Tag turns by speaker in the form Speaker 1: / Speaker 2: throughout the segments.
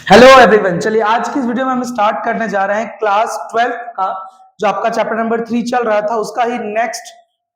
Speaker 1: Hello everyone, चलिए आज की इस वीडियो में हम स्टार्ट करने जा रहे हैं क्लास 12 का जो आपका चैप्टर नंबर 3 चल रहा था उसका ही नेक्स्ट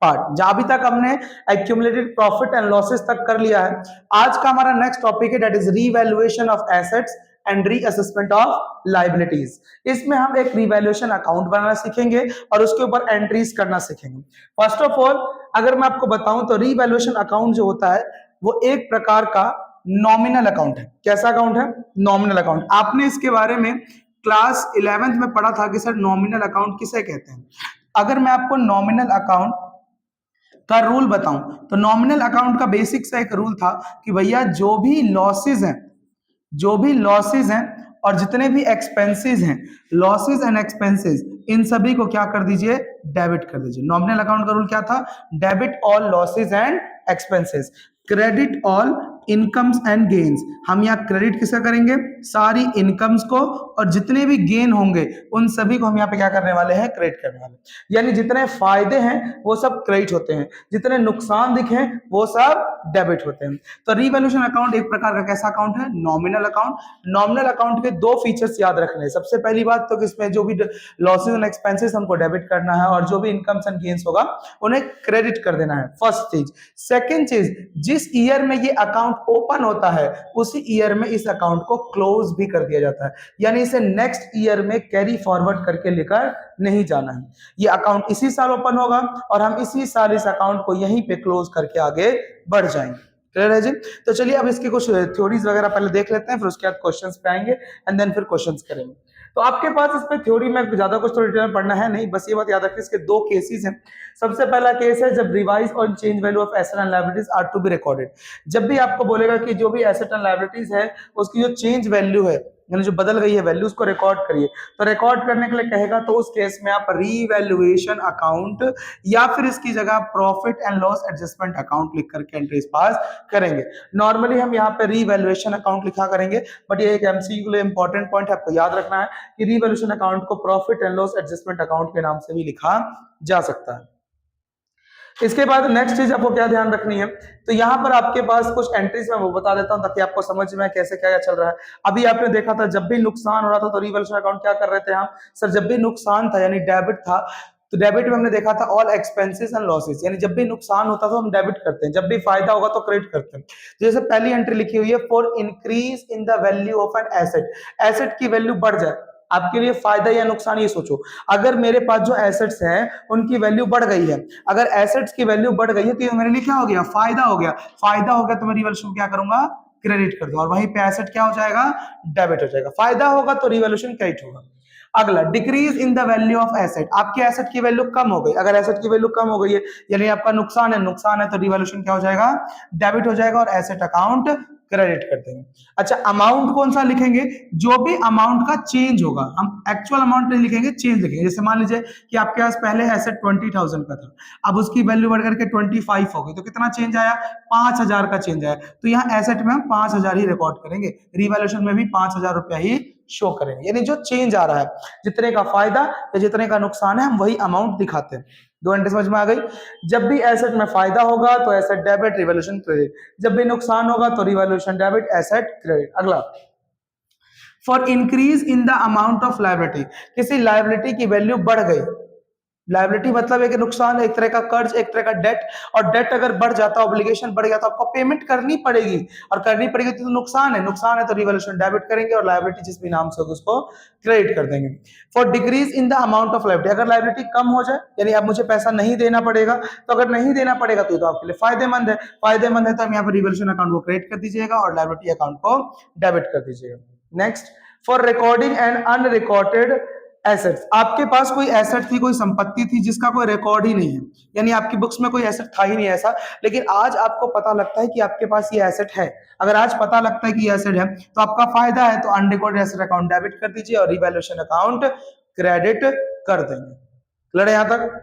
Speaker 1: पार्ट। जहां अभी तक हमने एक्यूमुलेटेड प्रॉफिट एंड लॉसेस तक कर लिया है, आज का हमारा नेक्स्ट टॉपिक है that is revaluation of assets and reassessment of liabilities. इसमें हम एक रीवैल्यूएशन अकाउंट बनाना सीखेंगे और उसके ऊपर एंट्रीज करना सीखेंगे। फर्स्ट ऑफ ऑल अगर मैं आपको बताऊं तो रीवैल्यूएशन अकाउंट जो होता है वो एक प्रकार का नॉमिनल अकाउंट है। कैसा अकाउंट है? Nominal account. आपने इसके बारे में क्लास 11th में पढ़ा था कि सर नॉमिनल अकाउंट किसे कहते हैं। अगर मैं आपको नॉमिनल अकाउंट का रूल बताऊं तो नॉमिनल अकाउंट का बेसिक सा एक रूल था कि भैया जो भी लॉसेज हैं और जितने भी एक्सपेंसेस हैं, लॉसेज एंड एक्सपेंसेस, इन सभी को क्या कर दीजिए? डेबिट कर दीजिए। नॉमिनल अकाउंट का रूल क्या था? Debit all losses and expenses, credit all incomes and gains. हम यहाँ क्रेडिट किसका करेंगे? सारी इनकम्स को, और जितने भी गेन होंगे उन सभी को हम यहाँ पे क्या करने वाले हैं? क्रेडिट करने वाले। यानी जितने फायदे हैं वो सब क्रेडिट होते हैं, जितने नुकसान दिखे वो सब डेबिट होते हैं। तो रिवैल्यूएशन अकाउंट एक प्रकार का कैसा अकाउंट है? Nominal account. नॉमिनल अकाउंट के दो फीचर्स याद रखने हैं। सबसे पहली बात तो इसमें जो भी लॉसेज एंड एक्सपेंसेस हमको डेबिट करना है और जो भी इनकम्स एंड गेन्स होगा उन्हें क्रेडिट कर देना है, फर्स्ट चीज। सेकेंड चीज, जिस ईयर में ये अकाउंट ओपन होता है उसी ईयर में इस अकाउंट को क्लोज भी कर दिया जाता है, यानी इसे नेक्स्ट ईयर में कैरी फॉरवर्ड करके लेकर नहीं जाना है। ये अकाउंट इसी साल ओपन होगा और हम इसी साल इस अकाउंट को यहीं पे क्लोज करके आगे बढ़ जाएंगे। क्लियर है जी? तो चलिए अब इसके कुछ थ्योरीज वगैरह पहले देख लेते हैं, फिर उसके बाद क्वेश्चंस पे आएंगे एंड देन फिर क्वेश्चंस करेंगे। तो आपके पास इस पे थ्योरी में ज्यादा कुछ तो डिटेल में पढ़ना है नहीं, बस ये बात याद रखिए इसके दो केसेस हैं। सबसे पहला केस है जब रिवाइज और change value of asset and liabilities are to be recorded. जब भी आपको बोलेगा कि जो भी एसेट एंड लायबिलिटीज है उसकी जो चेंज वैल्यू है, यानी जो बदल गई है वैल्यू, उसको रिकॉर्ड करिए। तो रिकॉर्ड करने के लिए कहेगा तो उस केस में आप रीवैल्यूएशन अकाउंट या फिर इसकी जगह profit and loss adjustment account लिख करके एंट्रीज पास करेंगे। नॉर्मली हम यहाँ पे रीवैल्यूएशन अकाउंट लिखा करेंगे, बट ये एक एमसीक्यू के लिए इंपॉर्टेंट पॉइंट है, आपको याद रखना है कि रीवैल्यूएशन अकाउंट को profit and loss adjustment account के नाम से भी लिखा जा सकता है। इसके बाद नेक्स्ट चीज आपको क्या ध्यान रखनी है, तो यहाँ पर आपके पास कुछ एंट्रीज में वो बता देता हूं ताकि आपको समझ में कैसे क्या चल रहा है। अभी आपने देखा था जब भी नुकसान हो रहा था तो रिवैल्यूएशन अकाउंट क्या कर रहे थे हम? सर जब भी नुकसान था यानी डेबिट था तो डेबिट में हमने देखा था ऑल एक्सपेंसेस एंड लॉसेस, यानी जब भी नुकसान होता था तो हम डेबिट करते हैं, जब भी फायदा होगा तो क्रेडिट करते हैं। तो जैसे पहली एंट्री लिखी हुई है, for increase in the value of an asset, asset की वैल्यू बढ़ जाए। आपके लिए फायदा या नुकसान ये सोचो। अगर मेरे पास जो एसेट्स हैं उनकी वैल्यू बढ़ गई है, अगर एसेट्स की वैल्यू बढ़ गई है तो ये मेरे लिए क्या हो गया? फायदा हो गया। फायदा हो गया तो मैं रिवैल्यूएशन क्या करूंगा? क्रेडिट कर दूंगा, और वहीं पे एसेट क्या हो जाएगा? डेबिट हो जाएगा। फायदा होगा तो रिवैल्यूएशन क्रेडिट होगा। अगला, decrease in the value of asset, आपके एसेट की वैल्यू कम हो गई। अगर एसेट की वैल्यू कम हो गई है यानी आपका नुकसान है तो रिवैल्यूएशन क्या हो जाएगा? डेबिट हो जाएगा और एसेट अकाउंट क्रेडिट कर देंगे। अच्छा, अमाउंट कौन सा लिखेंगे? जो भी अमाउंट का चेंज होगा, हम एक्चुअल अमाउंट नहीं लिखेंगे, चेंज लिखेंगे। जैसे मान लीजिए कि आपके पास पहले एसेट 20,000 का था, अब उसकी वैल्यू बढ़ करके 25 हो गई, तो कितना चेंज आया? 5,000 का चेंज आया। तो यहाँ एसेट में हम 5,000 ही रिकॉर्ड करेंगे, रिवैल्यूएशन में भी 5,000 रुपया ही शो करेंगे। यानी जो चेंज आ रहा है, जितने का फायदा या जितने का नुकसान है, हम वही अमाउंट दिखाते हैं। दो एंट्री समझ में आ गई? जब भी एसेट में फायदा होगा तो एसेट डेबिट, रिवैल्यूएशन क्रेडिट। जब भी नुकसान होगा तो रिवैल्यूएशन डेबिट, एसेट क्रेडिट। अगला, for increase in the amount of liability, किसी लायबिलिटी की वैल्यू बढ़ गई। लायबिलिटी मतलब एक नुकसान, एक तरह का कर्ज, एक तरह का डेट, और डेट अगर बढ़ जाता, ऑब्लिगेशन बढ़ गया तो आपको पेमेंट करनी पड़ेगी, और करनी पड़ेगी तो नुकसान है तो रिवैल्यूएशन डेबिट करेंगे और लायबिलिटी जिस भी नाम से होगी उसको क्रेडिट कर देंगे। For decrease in the amount of liability, अगर लायबिलिटी कम हो जाए यानी अब मुझे पैसा नहीं देना पड़ेगा, तो अगर नहीं देना पड़ेगा तो आपके लिए फायदेमंद है। फायदेमंद है तो हम यहाँ पर रिवैल्यूएशन अकाउंट को क्रेडिट कर दीजिएगा और लायबिलिटी अकाउंट को डेबिट कर दीजिएगा। Next, for recording and unrecorded assets, आपके पास कोई एसेट थी, कोई संपत्ति थी जिसका कोई रिकॉर्ड ही नहीं है, यानी आपकी बुक्स में कोई एसेट था ही नहीं ऐसा, लेकिन आज आपको पता लगता है कि आपके पास ये एसेट है। अगर आज पता लगता है कि ये एसेट है तो आपका फायदा है, तो अनरिकॉर्डेड एसेट अकाउंट डेबिट कर दीजिए और रिवैल्यूएशन अकाउंट क्रेडिट कर देंगे। क्लियर है यहां तक?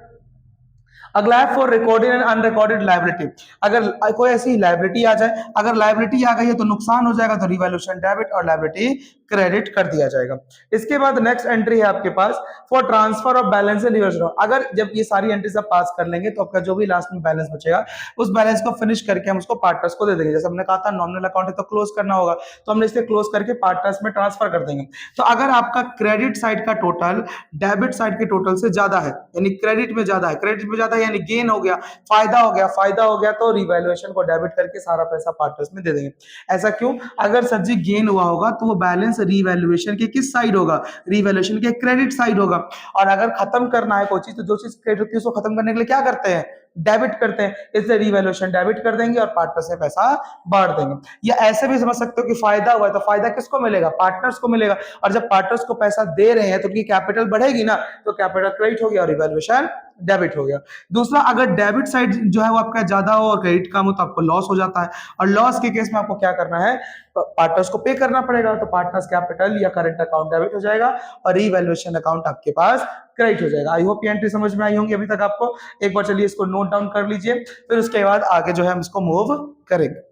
Speaker 1: अगला है for recorded and unrecorded liability. अगर कोई ऐसी लायबिलिटी आ जाए, अगर लायबिलिटी आ गई है तो नुकसान हो जाएगा, तो रिवैल्यूएशन डेबिट और लायबिलिटी क्रेडिट कर दिया जाएगा। इसके बाद नेक्स्ट एंट्री है आपके पास for transfer of balance and reverse. अगर जब ये सारी एंट्रीज आप पास कर लेंगे तो आपका जो भी लास्ट में बैलेंस बचेगा उस बैलेंस को फिनिश करके हम उसको पार्टनर्स को दे देंगे। जैसे हमने कहा था नॉमिनल अकाउंट है तो क्लोज करना होगा, तो हमने इसे क्लोज करके पार्टनर्स में ट्रांसफर कर देंगे। तो अगर आपका क्रेडिट साइड का टोटल डेबिट साइड के टोटल से ज्यादा है, यानी क्रेडिट में ज्यादा है, क्रेडिट में ज्यादा है यानी गेन हो गया, फायदा हो गया, फायदा हो गया, तो रिवैल्यूएशन को डेबिट करके सारा पैसा पार्टनर्स में दे देंगे। ऐसा क्यों? अगर सर जी गेन हुआ होगा तो वो बैलेंस रिवैल्यूएशन के किस साइड होगा? रिवैल्यूएशन के क्रेडिट साइड होगा। और अगर खत्म करना है कोई चीज तो जो चीज क्रेडिट होती है उसको खत्म करने के लिए क्या करते हैं? डेबिट करते हैं। इसलिए रिवैल्यूएशन डेबिट कर देंगे और पार्टनर से पैसा बांट देंगे। या ऐसे भी समझ सकते हो कि फायदा हुआ है तो फायदा किसको मिलेगा? पार्टनर्स को मिलेगा। और जब पार्टनर्स को पैसा दे रहे हैं तो उनकी कैपिटल बढ़ेगी ना, तो कैपिटल क्रेडिट हो गया और रिवैल्यूएशन डेबिट हो गया। दूसरा, अगर डेबिट साइड जो है वो आपका ज्यादा हो और क्रेडिट कम हो तो आपको लॉस हो जाता है, और लॉस के केस में आपको क्या करना है? पार्टनर्स को पे करना पड़ेगा। तो पार्टनर्स कैपिटल या करंट अकाउंट डेबिट हो जाएगा और रिवैल्यूएशन अकाउंट आपके पास क्रेडिट हो जाएगा। आई होप ये एंट्री समझ में आई होंगी अभी तक आपको। एक बार चलिए इसको नोट डाउन कर लीजिए, फिर उसके बाद आगे जो है हम इसको मूव करेंगे।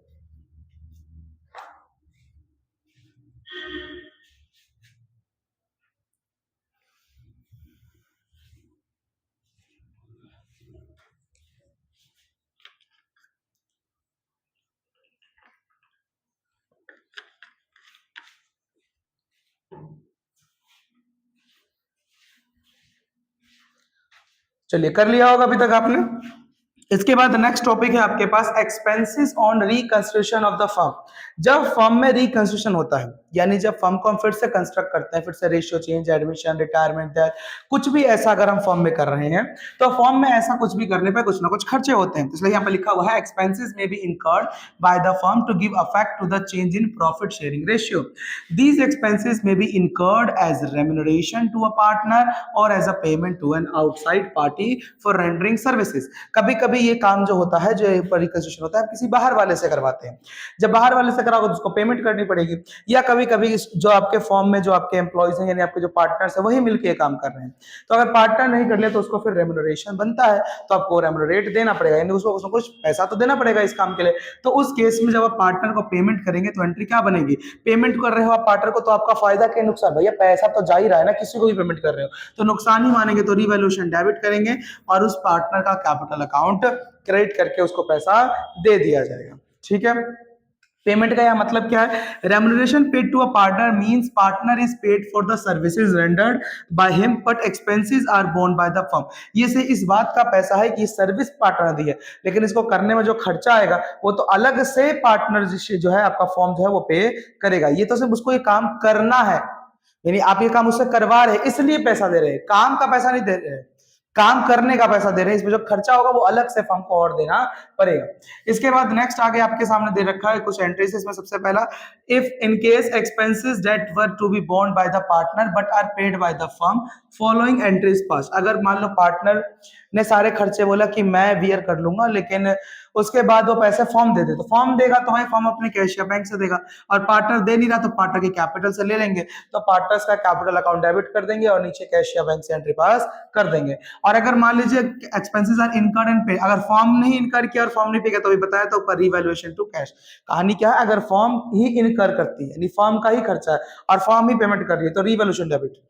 Speaker 1: चलिए कर लिया होगा अभी तक आपने। इसके बाद नेक्स्ट टॉपिक है आपके पास expenses on reconstruction of the firm. जब फर्म में रिकंस्ट्रक्शन होता है, यानी जब फर्म को हम फिर से कंस्ट्रक्ट करते हैं, फिर से रेशियो चेंज, एडमिशन, रिटायरमेंट, कुछ भी ऐसा अगर हम फर्म में कर रहे हैं तो फर्म में ऐसा कुछ भी करने पे कुछ ना कुछ खर्चे होते हैं। इसलिए यहाँ पे लिखा हुआ है एक्सपेंसेस में be incurred by the firm to give effect to the change in profit sharing ratio. These expenses में be incurred as remuneration to a partner और as a payment to an outside party for rendering services. कभी कभी ये काम जो होता है, जो रिकंस्ट्रक्शन होता है, किसी बाहर वाले से करवाते हैं। जब बाहर वाले से कराओगे तो उसको पेमेंट करनी पड़ेगी। या कभी कभी जो आपके फॉर्म में जो आपके एम्प्लॉयज हैं, यानी आपके जो पार्टनर्स हैं, वही मिलकर काम कर रहे हैं, तो अगर पार्टनर नहीं कर लिया तो उसको फिर रेम्यूनरेशन बनता है, तो आपको रेम्यूनरेट देना पड़ेगा, यानी उसको कुछ पैसा तो देना पड़ेगा इस काम के लिए। तो उस केस में जब आप पार्टनर को पेमेंट करेंगे तो एंट्री क्या बनेगी? पेमेंट कर रहे हो आप पार्टनर को तो आपका फायदा क्या नुकसान? भैया पैसा तो जा ही रहा है ना, किसी को भी पेमेंट कर रहे हो तो नुकसान ही मानेंगे, तो रिवैल्यूएशन डेबिट करेंगे और उस पार्टनर का कैपिटल अकाउंट क्रेडिट करके उसको पैसा दे दिया जाएगा। ठीक है। पेमेंट का यह मतलब क्या है? Remuneration paid to a partner means partner is paid for the services rendered by him but expenses are borne by the firm. ये से इस बात का पैसा है कि सर्विस पार्टनर दी है, लेकिन इसको करने में जो खर्चा आएगा वो तो अलग से पार्टनर जो है आपका फर्म जो है वो पे करेगा। ये तो सिर्फ उसको ये काम करना है, यानी आप ये काम उससे करवा रहे हैं इसलिए पैसा दे रहे हैं, काम का पैसा नहीं दे रहे हैं, काम करने का पैसा दे रहे हैं। इसमें जो खर्चा होगा वो अलग से फर्म को और देना पड़ेगा। इसके बाद नेक्स्ट आगे आपके सामने दे रखा है कुछ एंट्रीज। इसमें सबसे पहला, if in case expenses that were to be borne by the partner but are paid by the firm, following entries pass. अगर मान लो पार्टनर ने सारे खर्चे बोला कि मैं बियर कर लूंगा, लेकिन उसके बाद वो पैसे फॉर्म दे दे, तो फॉर्म देगा तो भाई फॉर्म अपने कैश या बैंक से देगा, और पार्टनर दे नहीं रहा तो पार्टनर की कैपिटल से ले लेंगे, तो पार्टनर्स का कैपिटल अकाउंट डेबिट कर देंगे और नीचे कैश या बैंक से एंट्री पास कर देंगे। और अगर मान लीजिए expenses are incurred and paid, अगर फॉर्म नहीं इनकर किया और फॉर्म नहीं पे किया तो भी बताया तो ऊपर रिवैल्यूएशन टू कैश। कहानी क्या है? अगर फॉर्म ही इनकर करती है, यानी फॉर्म का ही खर्चा है और फॉर्म ही पेमेंट कर रही है तो रिवैल्यूएशन डेबिट।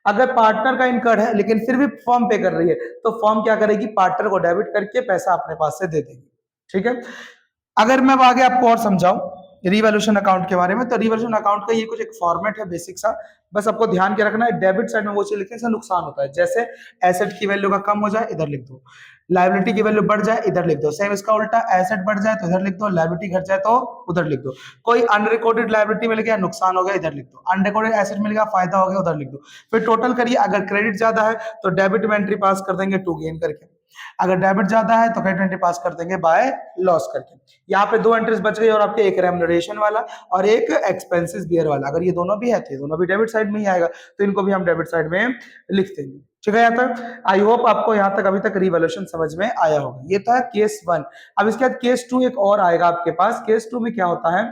Speaker 1: अगर पार्टनर का इनकर्ड है लेकिन फिर भी फॉर्म पे कर रही है तो फॉर्म क्या करेगी? पार्टनर को डेबिट करके पैसा अपने पास से दे देगी। ठीक है। अगर मैं अब आगे आपको और समझाऊं रिवैल्यूएशन अकाउंट के बारे में, तो रिवैल्यूएशन अकाउंट का ये कुछ एक फॉर्मेट है बेसिक सा, बस आपको ध्यान के रखना है। डेबिट साइड में वो चीज लिखने से नुकसान होता है, जैसे एसेट की वैल्यू का कम हो जाए इधर लिख दो, लायबिलिटी की वैल्यू बढ़ जाए इधर लिख दो, सेम इसका उल्टा, एसेट बढ़ जाए तो इधर लिख दो, लायबिलिटी घट जाए तो उधर लिख दो। कोई अनरिकॉर्डेड लायबिलिटी मिल गया नुकसान हो गया इधर लिख दो, अनरिकॉर्डेड एसेट मिल गया फायदा हो गया उधर लिख दो। फिर टोटल करिए, अगर क्रेडिट ज्यादा है तो डेबिट में एंट्री पास कर देंगे टू गेन करके, अगर डेबिट ज्यादा है तो क्रेडिट एंट्री पास कर देंगे बाय लॉस करके। यहाँ पे दो एंट्रीज बच गई और आपके एक रेम्यूनरेशन वाला और एक एक्सपेंसेस बियर वाला। अगर ये दोनों भी है तो ये दोनों भी डेबिट साइड में ही आएगा, तो इनको भी हम डेबिट साइड में लिख देंगे। ठीक है। यहाँ तक आई होप आपको यहाँ तक अभी तक रिवैल्यूएशन समझ में आया होगा। ये था केस 1। अब इसके बाद केस 2 एक और आएगा आपके पास। केस 2 में क्या होता है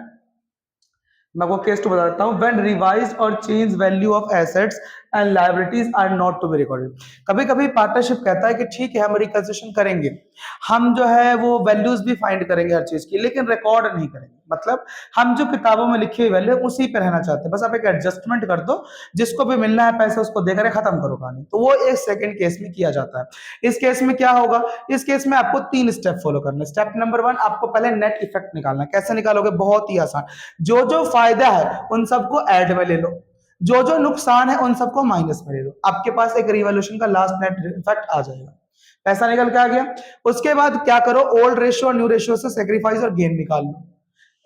Speaker 1: मैं आपको केस 2 बता देता हूँ। व्हेन रिवाइज और change value of assets and liabilities are not to be recorded. कभी कभी पार्टनरशिप कहता है कि ठीक है हम रिकंसिडरेशन करेंगे, हम जो है वो वैल्यूज भी फाइंड करेंगे हर चीज की, लेकिन रिकॉर्ड नहीं करेंगे। मतलब हम जो किताबों में लिखी हुई वैल्यू उसी पे रहना चाहते हैं, बस आप एक एडजस्टमेंट कर दो, जिसको भी मिलना है पैसे उसको देकर खत्म करो कहानी। तो वो एक सेकंड केस में किया जाता है। इस केस में क्या होगा, इस केस में आपको 3 स्टेप फॉलो करना है। स्टेप नंबर 1, आपको पहले नेट इफेक्ट निकालना है। कैसे निकालोगे, बहुत ही आसान, जो जो फायदा है उन सबको ऐड में ले लो, जो जो नुकसान है उन सबको माइनस में ले लो, आपके पास एक रिवॉल्यूशन का लास्ट नेट इफेक्ट आ जाएगा। पैसा निकल के आ गया। उसके बाद क्या करो, ओल्ड रेशियो और न्यू रेशियो से सेक्रीफाइस और गेन निकाल लो।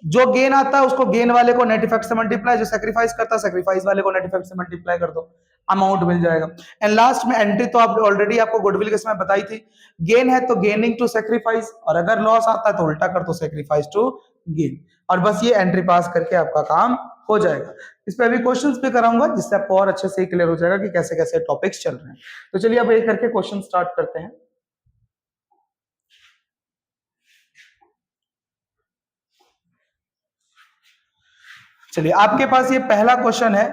Speaker 1: जो गेन आता है उसको गेन वाले को नेट इफेक्ट से मल्टीप्लाई, जो सेक्रीफाइस करता है सेक्रीफाइस वाले को नेट इफेक्ट से मल्टीप्लाई कर दो, अमाउंट मिल जाएगा। एंड लास्ट में एंट्री तो आप ऑलरेडी आपको गुडविल के समय बताई थी, गेन है तो गेनिंग टू सेक्रीफाइस, और अगर लॉस आता है तो उल्टा कर दो, सेक्रीफाइस टू गेन, और बस ये एंट्री पास करके आपका काम हो जाएगा। इस पे अभी क्वेश्चंस भी कराऊंगा जिससे आपको और अच्छे से क्लियर हो जाएगा कि कैसे कैसे टॉपिक्स चल रहे हैं। तो चलिए अब एक करके क्वेश्चन स्टार्ट करते हैं। चलिए आपके पास ये पहला क्वेश्चन है,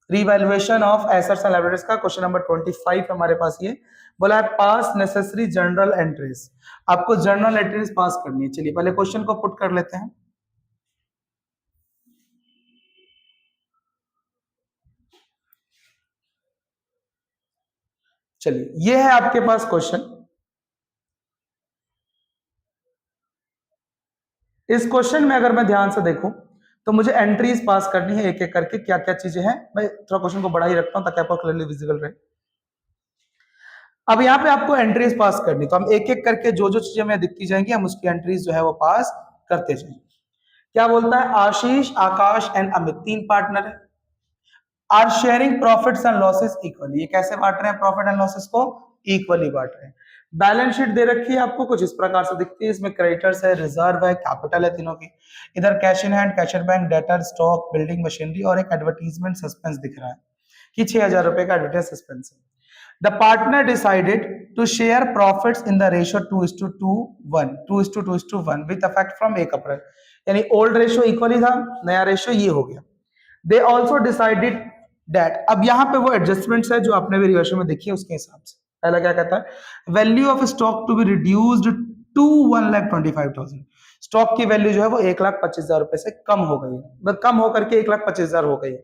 Speaker 1: revaluation of assets and liabilities का, क्वेश्चन नंबर 25 हमारे पास। ये बोला है पास नेसेसरी जर्नल एंट्रीज, आपको जर्नल एंट्रीज पास करनी है। चलिए पहले क्वेश्चन को पुट कर लेते हैं। चलिए ये है आपके पास क्वेश्चन। इस क्वेश्चन में अगर मैं ध्यान से देखूं तो मुझे एंट्रीज पास करनी है एक एक करके, क्या क्या चीजें हैं। मैं थोड़ा क्वेश्चन को बड़ा ही रखता हूं ताकि आपको क्लियरली विजिबल रहे। अब यहाँ पे आपको एंट्रीज पास करनी, तो हम एक एक करके जो जो चीजें हमें दिखती जाएंगी हम उसकी एंट्रीज जो है वो पास करते जाएंगे। क्या बोलता है, आशीष, आकाश एंड अमित 3 पार्टनर है, are sharing profits and losses equally. ये कैसे बांट रहे हैं प्रॉफिट एंड लॉसेस को, इक्वली बांट रहे हैं। बैलेंस शीट दे रखी है आपको, कुछ इस प्रकार से दिखती है, इसमें क्रेडिटर्स है, रिजर्व है, कैपिटल है, तीनों की। इधर cash in hand, cash in bank, debtor, stock, building machinery, और एक एडवर्टीजमेंट सस्पेंस दिख रहा है कि 6,000 रुपए का एडवर्टाइज सस्पेंस है। The partner decided to share profits in the ratio 2:1, 2:1 with effect from 1 अप्रैल। यानी ओल्ड रेशियो इक्वली था, नया रेशियो ये हो गया। They also decided that, अब यहाँ पे वो एडजस्टमेंट्स है जो आपने भी रिवर्शन में देखी है उसके हिसाब से। पहला क्या कहता है, value of stock to be reduced to 1,25,000। Stock की वैल्यू जो है वो 1,25,000 रुपए से कम हो गई है, कम होकर के 1,25,000 हो गई है।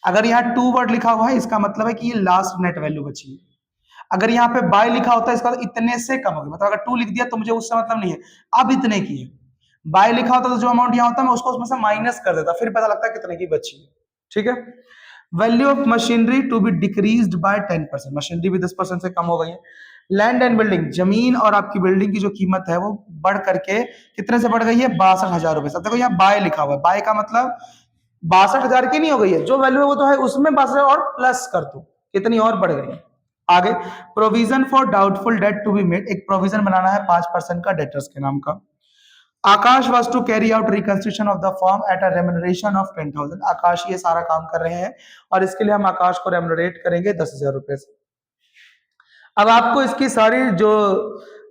Speaker 1: अगर यहाँ 2 वर्ड लिखा हुआ है इसका मतलब है कि ये लास्ट नेट वैल्यू बची है। अगर यहाँ पे बाय लिखा होता है इसका मतलब इतने से कम हो गया, मतलब अगर 2 लिख दिया तो मुझे उससे मतलब नहीं है, अब इतने की है। बाय लिखा होता तो जो अमाउंट यहाँ होता मैं उसको उसमें से माइनस कर देता, फिर पता लगता है कितने की बची है। ठीक है। Value of machinery to be decreased by 10%, machinery भी 10% से कम हो गई है। लैंड एंड बिल्डिंग, जमीन और आपकी बिल्डिंग की जो कीमत है वो बढ़ करके कितने से बढ़ गई है, 62,000 रुपए से। देखो यहाँ बाय लिखा हुआ है, बाय का मतलब 62,000 की नहीं हो गई है, जो वैल्यू है वो तो है उसमें 62,000 और प्लस कर दो, कितनी और बढ़ गई है। आगे provision for doubtful debt to be made, एक प्रोविजन बनाना है 5% का डेटर्स के नाम का। Akash was to carry out reconstruction of the form at a remuneration of 10,000। Akash ये सारा काम कर रहे हैं और इसके लिए हम आकाश को रेम्यूनरेट करेंगे 10,000 रुपए से। अब आपको इसकी सारी जो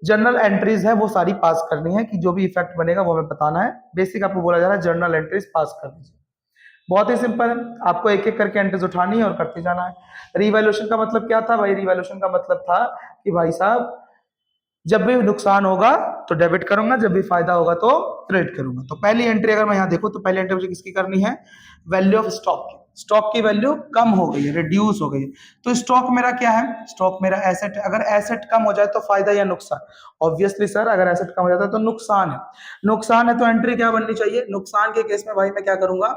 Speaker 1: जर्नल एंट्रीज है वो सारी पास करनी है, कि जो भी इफेक्ट बनेगा वो हमें बताना है। बेसिक आपको बोला जा रहा है जर्नल एंट्रीज पास कर दीजिए, बहुत ही सिंपल है। आपको एक एक करके एंट्रीज उठानी है और करते जाना है। रिवैल्यूएशन का मतलब क्या था भाई, रिवैल्यूएशन का मतलब था कि भाई साहब जब भी नुकसान होगा तो डेबिट करूंगा, जब भी फायदा होगा तो क्रेडिट करूंगा। तो पहली एंट्री अगर मैं यहाँ देखूं तो पहली एंट्री मुझे किसकी करनी है, वैल्यू ऑफ स्टॉक की। स्टॉक की वैल्यू कम हो गई है, रिड्यूस हो गई है। तो स्टॉक मेरा क्या है, स्टॉक मेरा एसेट है। अगर एसेट कम हो जाए तो फायदा या नुकसान, ऑब्वियसली सर अगर एसेट कम हो जाता है तो नुकसान है। नुकसान है तो एंट्री क्या बननी चाहिए, नुकसान के केस में भाई मैं क्या करूंगा,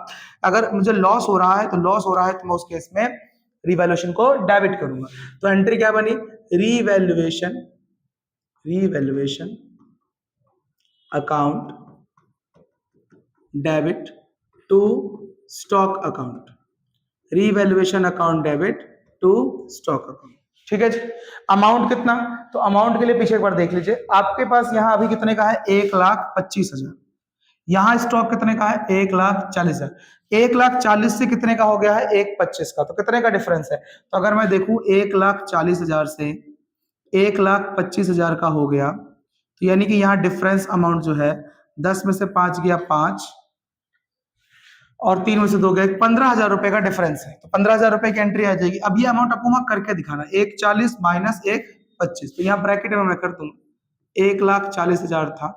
Speaker 1: अगर मुझे लॉस हो रहा है तो लॉस हो रहा है तो मैं उस केस में रिवैल्यूएशन को डेबिट करूंगा। तो एंट्री क्या बनी, revaluation, revaluation account debit to stock account, revaluation account debit to stock account. ठीक है जी। अमाउंट कितना, तो अमाउंट के लिए पीछे एक बार देख लीजिए, आपके पास यहां अभी कितने का है, 1,25,000। यहां स्टॉक कितने का है, 1,40,000। 1,40,000 से कितने का हो गया है, 1,25,000 का, तो कितने का डिफरेंस है। तो अगर मैं देखूं 1,40,000 से 1,25,000 का हो गया, तो यानी कि यहाँ डिफरेंस अमाउंट जो है 10 में से 5 गया 5, और 3 में से 2 गए, 15,000 रुपए का डिफरेंस है, तो 15,000 रुपए की एंट्री आ जाएगी। अब ये अमाउंट आपको वहां करके दिखाना, 140 माइनस 125, तो यहाँ ब्रैकेट में मैं कर दूंगा 1,40,000 था,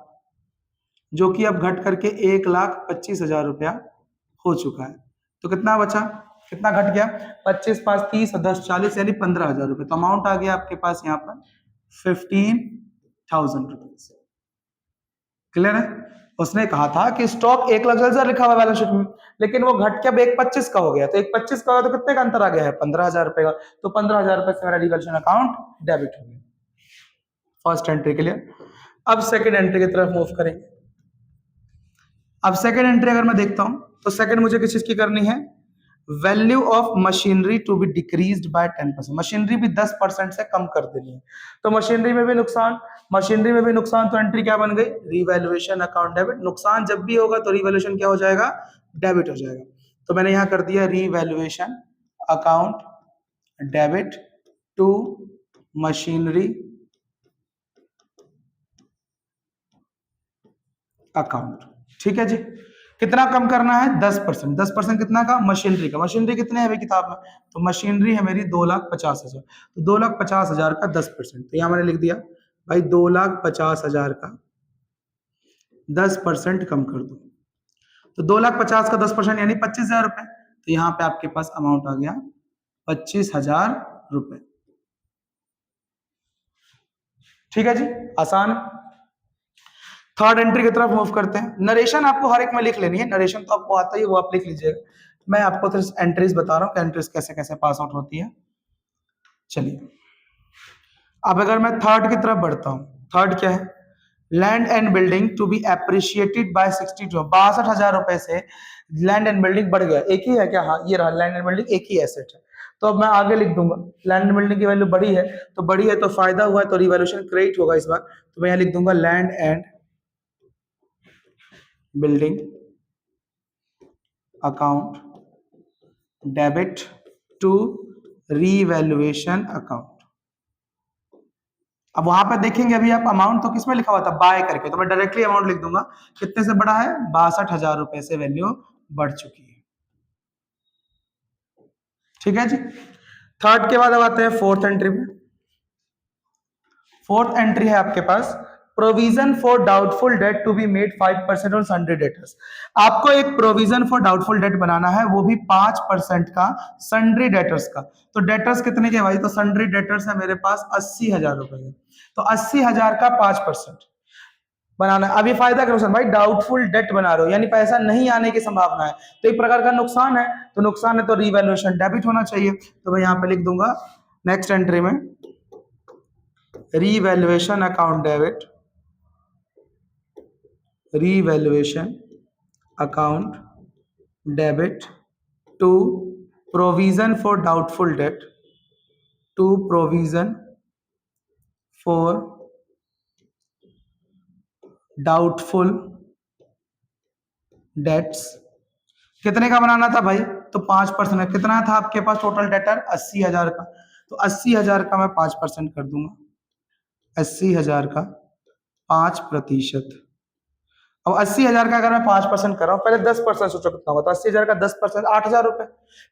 Speaker 1: जो कि अब घट करके 1,25,000 रुपया हो चुका है। तो कितना बचा, कितना घट गया, 25 5 30 और 10 40 यानी 15,000 रुपए। तो अमाउंट आ गया आपके पास यहाँ पर 15,000 रुपीज। क्लियर है। उसने कहा था कि स्टॉक 1,00,000 लिखा हुआ बैलेंस शीट में, लेकिन वो घट के अब 1,25 का हो गया, तो 1,25 का हो गया तो कितने का अंतर आ गया है, 15,000 रुपए का। तो 15,000 रुपए से मेरा रिवैल्यूएशन अकाउंट डेबिट हो गया। First entry clear. अब सेकंड एंट्री की तरफ मूव करेंगे। अब सेकंड एंट्री अगर मैं देखता हूं तो सेकंड मुझे किस चीज की करनी है, value of machinery to be decreased by 10%, machinery भी 10% से कम कर देनी है। तो मशीनरी में भी नुकसान, मशीनरी में भी नुकसान, तो एंट्री क्या बन गई, रिवैल्यूएशन अकाउंट डेबिट। नुकसान जब भी होगा तो रिवैल्यूएशन क्या हो जाएगा, डेबिट हो जाएगा। तो मैंने यहां कर दिया revaluation account debit to machinery account. ठीक है जी। कितना कम करना है, 10%। 10% कितना का, मशीनरी का। मशीनरी कितने है भाई किताब में, तो मशीनरी है मेरी 2,50,000, तो 2,50,000 का 10%, तो यहां मैंने लिख दिया भाई 2,50,000 का 10% कम कर दो, तो 2,50,000 का 10% यानी 25,000 रुपए। तो यहाँ पे आपके पास अमाउंट आ गया 25,000 रुपए। ठीक है जी, आसान। थर्ड एंट्री की तरफ मूव करते हैं। नरेशन आपको हर एक में लिख लेनी है, नरेशन तो आपको आता ही, वो आप लिख लीजिएगा। मैं आपको तो एंट्रीज बता रहा हूँ कि एंट्रीज कैसे कैसे पास आउट होती है। चलिए, अब अगर मैं थर्ड की तरफ बढ़ता हूँ, थर्ड क्या है, land and building to be appreciated by 62, 62,000 रुपए से लैंड एंड बिल्डिंग बढ़ गया। एक ही है क्या, हाँ ये रहा लैंड एंड बिल्डिंग, एक ही एसेट है। तो अब मैं आगे लिख दूंगा, लैंड एंड बिल्डिंग की वैल्यू बढ़ी है, तो बढ़ी है तो फायदा हुआ है, तो रिवैल्यूएशन क्रेडिट होगा इस बार। तो मैं यहाँ लिख दूंगा land and building account debit to revaluation account. अब वहां पर देखेंगे अभी आप, अमाउंट तो किसमें लिखा हुआ था, बाय करके, तो मैं डायरेक्टली अमाउंट लिख दूंगा। कितने से बढ़ा है, 62,000 रुपए से वैल्यू बढ़ चुकी है। ठीक है जी। थर्ड के बाद अब आते हैं फोर्थ एंट्री में। फोर्थ एंट्री है आपके पास, provision for doubtful debt to be made 5% on sundry debtors. आपको एक प्रोविजन फॉर डाउटफुल डेट बनाना है, वो भी 5% का सन्ड्री डेटर्स का। तो डेटर्स कितने के भाई, तो सन्ड्री डेटर्स है मेरे पास 80,000 रुपए के, तो 80,000 का 5% बनाना। अभी फायदा क्या नुकसान भाई, डाउटफुल डेट बना रहे हो यानी पैसा नहीं आने की संभावना है, तो एक प्रकार का नुकसान है, तो नुकसान है तो रिवैल्यूएशन डेबिट होना चाहिए। तो मैं यहाँ पे लिख दूंगा नेक्स्ट एंट्री में revaluation account debit, revaluation account debit to provision for doubtful debt, to provision for doubtful debts। कितने का बनाना था भाई, तो 5%। कितना था आपके पास टोटल डेटर, 80,000 का, तो 80,000 का मैं 5% कर दूंगा, 80,000 का 5%। अब 80,000 का अगर मैं 5% कर रहा हूँ, पहले 10% सोचो कितना होगा, तो 80,000 का 10% 8,000 रुपए,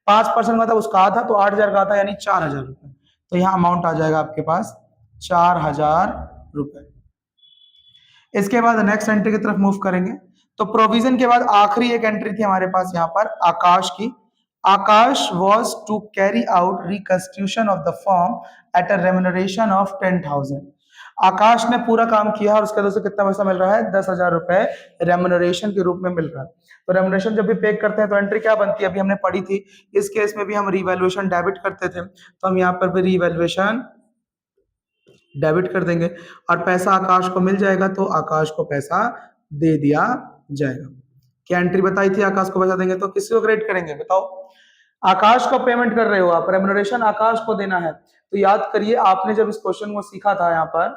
Speaker 1: 5% मतलब उसका आधा, तो 8,000 का आता यानी 4,000 रुपए। तो यहाँ अमाउंट आ जाएगा आपके पास 4,000 रुपए। इसके बाद नेक्स्ट एंट्री की तरफ मूव करेंगे। तो प्रोविजन के बाद आखिरी एक एंट्री थी हमारे पास यहाँ पर आकाश की। Akash was to carry out reconstitution of the form at a remuneration of 10,000। Akash ने पूरा काम किया और उसके वजह से कितना पैसा मिल रहा है, 10,000 रुपए रेम्युनरेशन के रूप में मिल रहा है। तो रेम्युनरेशन जब भी पे करते हैं तो एंट्री क्या बनती है, अभी हमने पढ़ी थी, इस केस में भी हम रिवैल्यूएशन डेबिट करते थे, तो हम यहाँ पर भी रिवैल्यूएशन डेबिट कर देंगे और पैसा आकाश को मिल जाएगा, तो आकाश को पैसा दे दिया जाएगा। क्या एंट्री बताई थी, आकाश को पैसा देंगे, तो किसी को क्रेडिट करेंगे बताओ, आकाश को पेमेंट कर रहे हो आप, रेम्युनरेशन आकाश को देना है। तो याद करिए आपने जब इस क्वेश्चन को सीखा था यहाँ पर,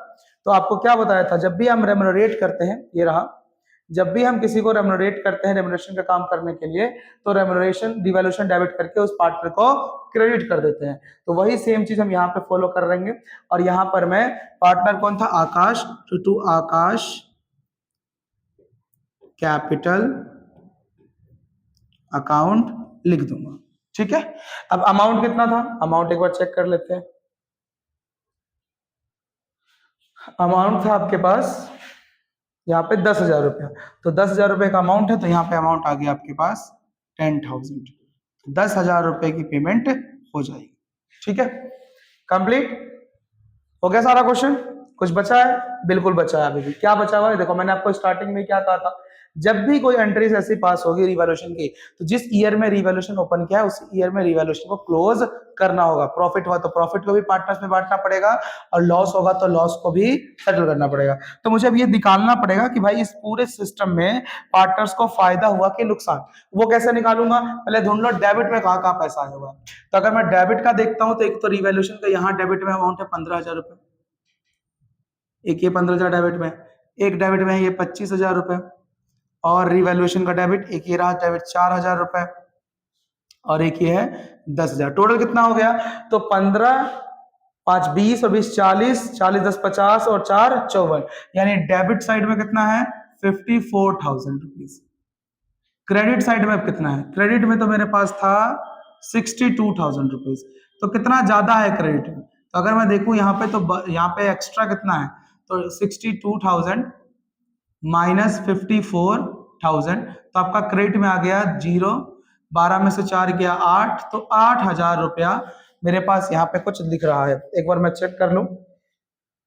Speaker 1: तो आपको क्या बताया था, जब भी हम रेम्युनरेट करते हैं, ये रहा, जब भी हम किसी को रेम्युनरेट करते हैं रेम्युनरेशन का काम करने के लिए, तो रेम्युनरेशन रिवैल्यूएशन डेबिट करके उस पार्टनर को क्रेडिट कर देते हैं। तो वही सेम चीज हम यहाँ पे फॉलो कर रहेंगे। और यहाँ पर मैं, पार्टनर कौन था, आकाश, टू आकाश कैपिटल अकाउंट लिख दूंगा। ठीक है, अब अमाउंट कितना था, अमाउंट एक बार चेक कर लेते हैं। अमाउंट था आपके पास यहाँ पे 10,000 रुपया, तो 10,000 रुपये का अमाउंट है, तो यहाँ पे अमाउंट आ गया आपके पास 10,000। 10,000 रुपये की पेमेंट हो जाएगी। ठीक है, कंप्लीट हो गया सारा क्वेश्चन। कुछ बचा है? बिल्कुल बचा है। अभी भी क्या बचा हुआ है, देखो मैंने आपको स्टार्टिंग में क्या कहा था, जब भी कोई एंट्रीज ऐसी पास होगी रिवैल्यूएशन की, तो जिस ईयर में रिवैल्यूएशन ओपन किया है उस ईयर में रिवैल्यूएशन को क्लोज करना होगा। प्रॉफिट हुआ तो प्रॉफिट को भी पार्टनर्स में बांटना पड़ेगा, और लॉस होगा तो लॉस को भी सेटल करना पड़ेगा। तो मुझे अब ये निकालना पड़ेगा कि भाई इस पूरे सिस्टम में पार्टनर्स को फायदा हुआ कि नुकसान। वो कैसे निकालूंगा, पहले ढूंढ लो डेबिट में कहाँ कहाँ पैसा आया हुआ है। तो अगर मैं डेबिट का देखता हूँ तो एक तो रिवैल्यूएशन का यहाँ डेबिट में अमाउंट है 15,000 रुपए, एक ये 15,000 डेबिट में, एक डेबिट में ये 25,000 रुपए, और रिवैल्यूएशन का डेबिट एक ये रहा डेबिट 4,000 रुपए, और एक ये है 10,000। टोटल कितना हो गया, तो 15, 5 20 और 20 40, 40 10 50 और 4 54, यानी डेबिट साइड में कितना है 54,000 रुपीज। क्रेडिट साइड में कितना है, क्रेडिट में तो मेरे पास था 62,000 रुपीज। तो कितना ज्यादा है क्रेडिट में, तो अगर मैं देखूं यहाँ पे, तो यहाँ पे एक्स्ट्रा कितना है, तो 62,000 माइनस 54,000, तो आपका क्रेडिट में आ गया 0, 12 में से 4 गया 8, तो 8,000 रुपया मेरे पास यहाँ पे कुछ दिख रहा है। एक बार मैं चेक कर लूं,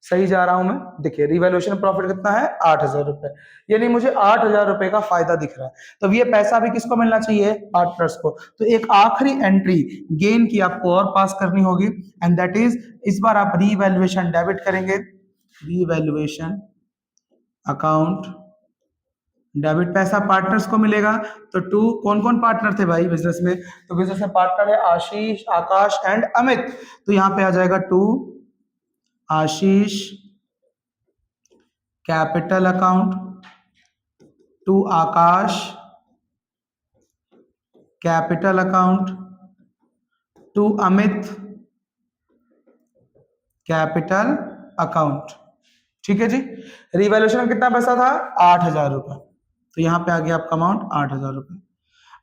Speaker 1: सही जा रहा हूं मैं। देखिए रिवैल्यूएशन प्रॉफिट कितना है 8,000 रुपए, यानी मुझे 8,000 रुपए का फायदा दिख रहा है। तो ये पैसा भी किसको मिलना चाहिए, पार्टनर्स को। तो एक आखिरी एंट्री गेन की आपको और पास करनी होगी, एंड दैट इज, इस बार आप रीवैल्यूएशन डेबिट करेंगे, रीवैल्यूएशन अकाउंट डेबिट पैसा पार्टनर्स को मिलेगा। तो टू, कौन कौन पार्टनर थे भाई बिजनेस में, तो बिजनेस में पार्टनर है आशीष, आकाश एंड अमित। तो यहाँ पे आ जाएगा to Ashish capital account, to Akash capital account, to Amit capital account. ठीक है जी, रिवैल्यूएशन में कितना पैसा था 8,000 रुपए, तो यहाँ पे आ गया आपका अमाउंट 8,000 रुपए।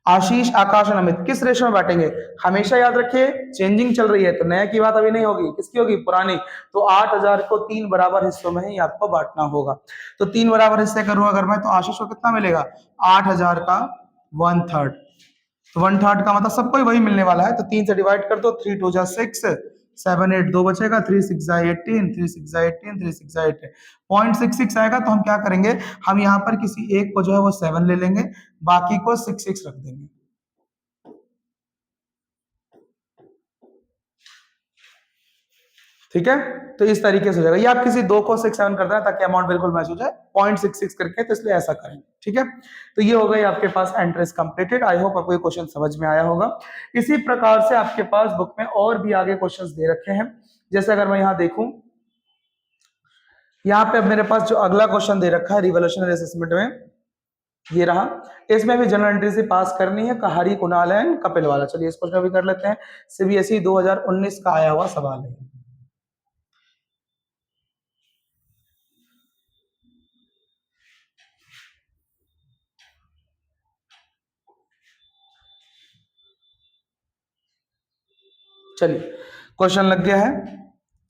Speaker 1: आशीष, आकाश और अमित किस रेशो में बांटेंगे, हमेशा याद रखिए चेंजिंग चल रही है, तो नया की बात अभी नहीं होगी, किसकी होगी, पुरानी। तो 8,000 को 3 बराबर हिस्सों में ही आपको बांटना होगा। तो 3 बराबर हिस्से करूं अगर मैं, तो आशीष को कितना मिलेगा 8,000 का 1/3, तो 1/3 का मतलब सबको ही वही मिलने वाला है। तो 3 से डिवाइड कर दो, 3 2 जा 6, 7 8 2 बचेगा, 3 6 जा 18, 3 6 जा 18, 3 6 जा 18, 0.66 आएगा। तो हम क्या करेंगे, हम यहाँ पर किसी एक को जो है वो 7 ले लेंगे, बाकी को 6 रख देंगे। ठीक है, तो इस तरीके से हो जाएगा। ये आप किसी दो को 6 7 कर देना ताकि अमाउंट बिल्कुल मैच हो जाए, 0.66 करके, तो इसलिए ऐसा करें। ठीक है, तो ये हो गई आपके पास एंट्रीज कंप्लीटेड। आई होप आपको ये क्वेश्चन समझ में आया होगा। इसी प्रकार से आपके पास बुक में और भी आगे क्वेश्चंस दे रखे हैं। जैसे अगर मैं यहाँ देखूं, यहाँ पे अब मेरे पास जो अगला क्वेश्चन दे रखा है रिवॉल्यूशनरी असेसमेंट में, ये रहा। इसमें भी जनरल एंट्री से पास करनी है, हरी, कुणाल एंड कपिल वाला। चलिए इस क्वेश्चन भी कर लेते हैं। सीबीएसई 2019 का आया हुआ सवाल है। चलिए क्वेश्चन लग गया है,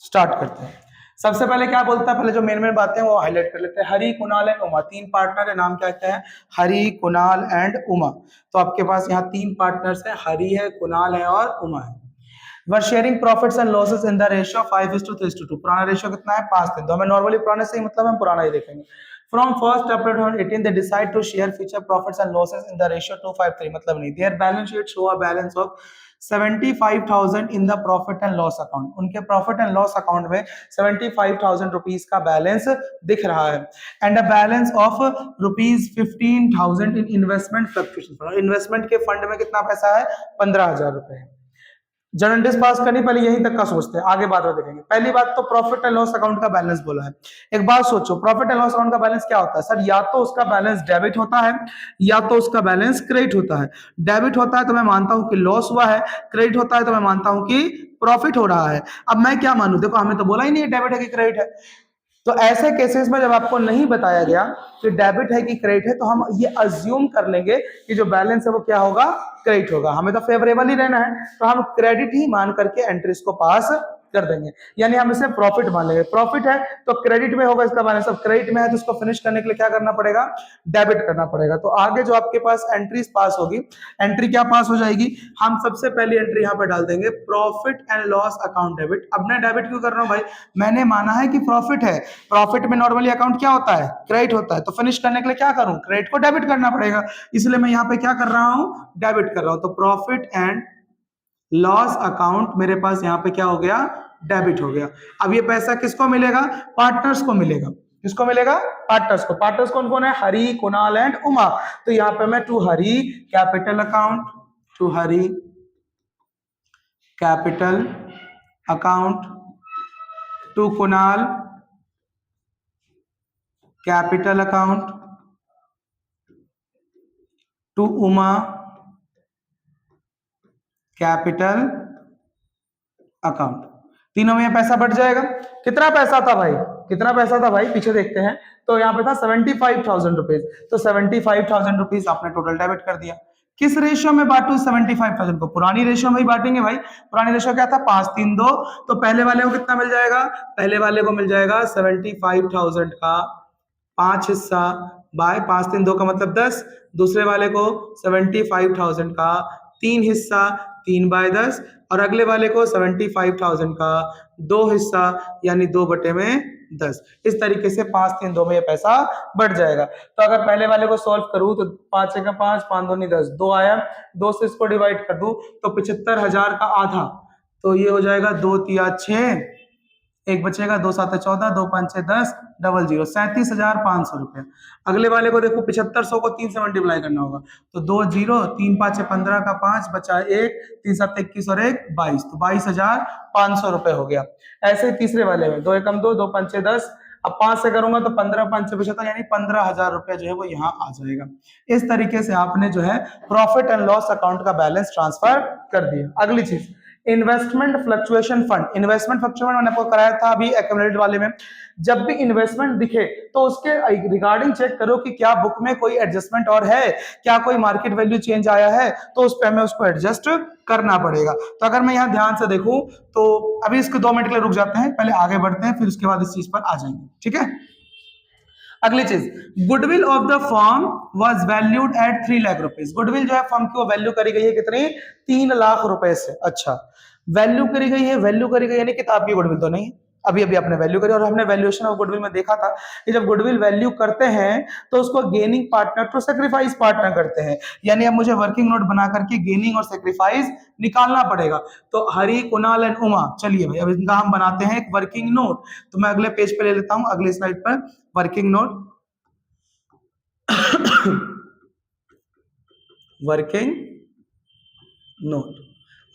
Speaker 1: स्टार्ट करते हैं। सबसे पहले क्या बोलता है, पहले जो मेन मेन बातें हैं वो हाईलाइट कर लेते हैं। हरी, कुणाल एंड उमा, 3 पार्टनर है, नाम क्या कहते हैं, हरी, कुणाल एंड उमा। तो आपके पास यहाँ 3 पार्टनर्स हैं, हरी है, कुणाल है और उमा है। Were sharing profits and losses in the ratio 5:3:2। पुराना रेशियो कितना है 5:3। तो हमें नॉर्मली पुराने से ही मतलब हम पुराना ही देखेंगे। From 1st April 2018 they decide to share future profits and losses in the ratio 2:5:3, मतलब नहीं, their balance sheet show a balance of 75,000 in the profit and loss account। उनके प्रॉफिट एंड लॉस अकाउंट में 75,000 rupees का balance दिख रहा है, and a balance of rupees 15,000 in investment fluctuation. Investment के fund में कितना पैसा है 15,000 रुपए। जर्नलिस्ट पास करनी, पहले यहीं तक का सोचते हैं, आगे बाद में देखेंगे। पहली बात तो प्रॉफिट एंड लॉस अकाउंट का बैलेंस बोला है। एक बात सोचो, प्रॉफिट एंड लॉस अकाउंट का बैलेंस क्या होता है सर, या तो उसका बैलेंस डेबिट होता है या तो उसका बैलेंस क्रेडिट होता है। डेबिट होता है तो मैं मानता हूं कि लॉस हुआ है, क्रेडिट होता है तो मैं मानता हूं कि प्रॉफिट हो रहा है। अब मैं क्या मानूं, देखो हमें तो बोला ही नहीं है डेबिट है कि क्रेडिट है। तो ऐसे केसेस में जब आपको नहीं बताया गया कि डेबिट है कि क्रेडिट है, तो हम ये अज्यूम कर लेंगे कि जो बैलेंस है वो क्या होगा, क्रेडिट होगा। हमें तो फेवरेबल ही रहना है, तो हम क्रेडिट ही मान करके एंट्रीज को पास कर देंगे, यानी हम इसे प्रॉफिट मान लेंगे। प्रॉफिट है तो क्रेडिट में होगा इसका बैलेंस, अब क्रेडिट में है तो इसको फिनिश करने के लिए क्या करना पड़ेगा, डेबिट करना पड़ेगा। तो आगे जो आपके पास एंट्रीज पास होगी, एंट्री क्या पास हो जाएगी, हम सबसे पहली एंट्री यहाँ पे डाल देंगे profit and loss account debit. अब मैं डेबिट क्यों कर रहा हूँ भाई, मैंने माना है कि प्रॉफिट है, प्रॉफिट में नॉर्मली अकाउंट क्या होता है, क्रेडिट होता है, तो फिनिश करने के लिए क्या करूं, क्रेडिट को डेबिट करना पड़ेगा, इसलिए मैं यहाँ पे क्या कर रहा हूं, डेबिट कर रहा हूं। तो प्रॉफिट एंड लॉस अकाउंट मेरे पास यहाँ पे क्या हो गया, डेबिट हो गया। अब ये पैसा किसको मिलेगा, पार्टनर्स को मिलेगा। किसको मिलेगा, पार्टनर्स को। पार्टनर्स कौन कौन है, हरी, कुणाल एंड उमा। तो यहाँ पे मैं to Hari capital account, to Hari capital account, to Kunal capital account, to Uma capital account. तीनों में पैसा बढ़ जाएगा। कितना पैसा था भाई, कितना पैसा था भाई, पीछे देखते हैं। तो यहाँ पे था 75,000 रुपीज, तो 75,000 रुपीज आपने टोटल डेबिट कर दिया। किस रेशियो में बांटू 75,000 को, पुरानी रेशियो में ही बांटेंगे भाई। पुरानी रेशियो क्या था, 5-3-2। तो पहले वाले को कितना मिल जाएगा, पहले वाले को मिल जाएगा 75,000 का 5 हिस्सा बाय 5-3-2 का मतलब 10। दूसरे वाले को 75,000 का 3 हिस्सा 3/10, और अगले वाले को 75,000 का 2 हिस्सा यानी 2/10। इस तरीके से 5-3-2 में ये पैसा बढ़ जाएगा। तो अगर पहले वाले को सॉल्व करूं तो 5 का 5, 5 दूनी 10, 2 आया, 2 से इसको डिवाइड कर दूं तो 75,000 का आधा, तो ये हो जाएगा 2 तिया 6, एक बचेगा, 2 7 14, 2 5 6 10, 00, 37,500 रुपया। अगले वाले को देखो 7500 को 3 से मल्टीप्लाई करना होगा, तो 2 0, 3 5 15 का 5 बचा 1, 3 7 21 और 1 22, तो 22,500 रुपए हो गया। ऐसे ही तीसरे वाले में 2 एकम 2, 2 5 6 10, अब 5 से करूंगा तो 15 5 से 75, यानी 15,000 रुपया जो है वो यहाँ आ जाएगा। इस तरीके से आपने जो है प्रॉफिट एंड लॉस अकाउंट का बैलेंस ट्रांसफर कर दिया। अगली चीज, investment fluctuation fund. Investment fluctuation मैंने आपको कराया था अभी एक्यूमुलेटेड वाले में। जब भी इन्वेस्टमेंट दिखे तो उसके रिगार्डिंग चेक करो कि क्या बुक में कोई एडजस्टमेंट और है, क्या कोई मार्केट वैल्यू चेंज आया है, तो उस पे हमें उसको एडजस्ट करना पड़ेगा। तो अगर मैं यहाँ ध्यान से देखूं तो अभी इसको 2 मिनट के लिए रुक जाते हैं, पहले आगे बढ़ते हैं, फिर उसके बाद इस चीज पर आ जाएंगे, ठीक है। अगली चीज, goodwill of the firm was valued at 3 lakh rupees. Goodwill जो है फर्म की वो वैल्यू करी गई है कितनी, 3 लाख रुपए से। अच्छा, वैल्यू करी गई है, वैल्यू करी गई यानी किताब की गुडविल तो नहीं, अभी अभी आपने वैल्यू करी। और हमने वैल्यूएशन ऑफ गुडविल में देखा था कि जब गुडविल वैल्यू करते हैं तो उसको gaining partner to sacrifice partner करते हैं, यानी अब मुझे वर्किंग नोट बना करके गेनिंग और सेक्रीफाइस निकालना पड़ेगा। तो हरी, कुणाल एंड उमा, चलिए भाई अब इनका हम बनाते हैं एक वर्किंग नोट। तो मैं अगले पेज पे ले लेता हूं, अगले स्लाइड पर working note. Working note,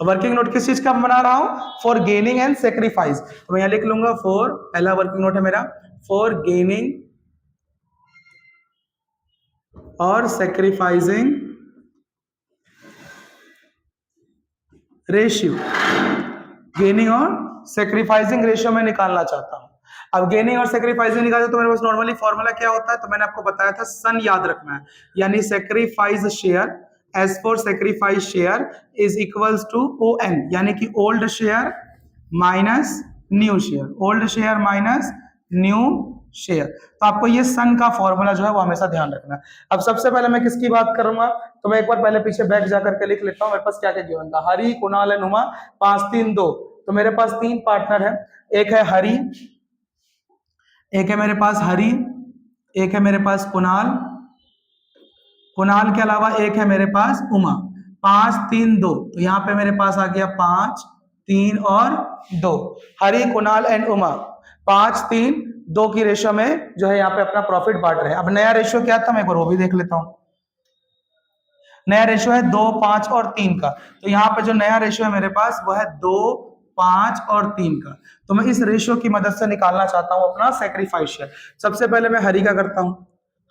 Speaker 1: working note किस चीज का बना रहा हूं, फॉर गेनिंग एंड सेक्रीफाइस। तो मैं यहां लिख लूंगा फॉर, पहला वर्किंग नोट है मेरा, फॉर गेनिंग और सेक्रीफाइसिंग रेशियो। गेनिंग और सेक्रीफाइसिंग रेशियो में निकालना चाहता हूं। अब गेनिंग और सेक्रीफाइसिंग निकालना तो मेरे पास नॉर्मली फॉर्मूला क्या होता है, तो मैंने आपको बताया था, सन याद रखना है, यानी sacrifice share as for sacrifice share is equals to ON, यानी कि old share minus new share, old share minus new share. तो आपको ये सन का फॉर्मूला जो है वो हमेशा ध्यान रखना है। अब सबसे पहले मैं किसकी बात करूंगा, तो मैं एक बार पहले पीछे बैक जाकर के लिख लेता हूं, मेरे पास क्या क्या गिवन था, हरी, कुणाल एंड उमा, 5-3-2। तो मेरे पास 3 पार्टनर है, एक है हरी, एक है मेरे पास हरी, एक है मेरे पास कुणाल, कुणाल के अलावा एक है मेरे पास उमा। 5-3-2, तो यहाँ पे मेरे पास आ गया 5 3 और 2, हरी, कुणाल एंड उमा 5-3-2 की रेशियो में जो है यहाँ पे अपना प्रॉफिट बांट रहे हैं। अब नया रेशियो क्या था, मैं एक बार वो भी देख लेता हूं। नया रेशियो है 2 5 और 3 का। तो यहाँ पे जो नया रेशियो है मेरे पास वो है 2 5 और 3 का। तो मैं इस रेशियो की मदद से निकालना चाहता हूं अपना सेक्रीफाइस शेयर। सबसे पहले मैं हरी का करता हूं,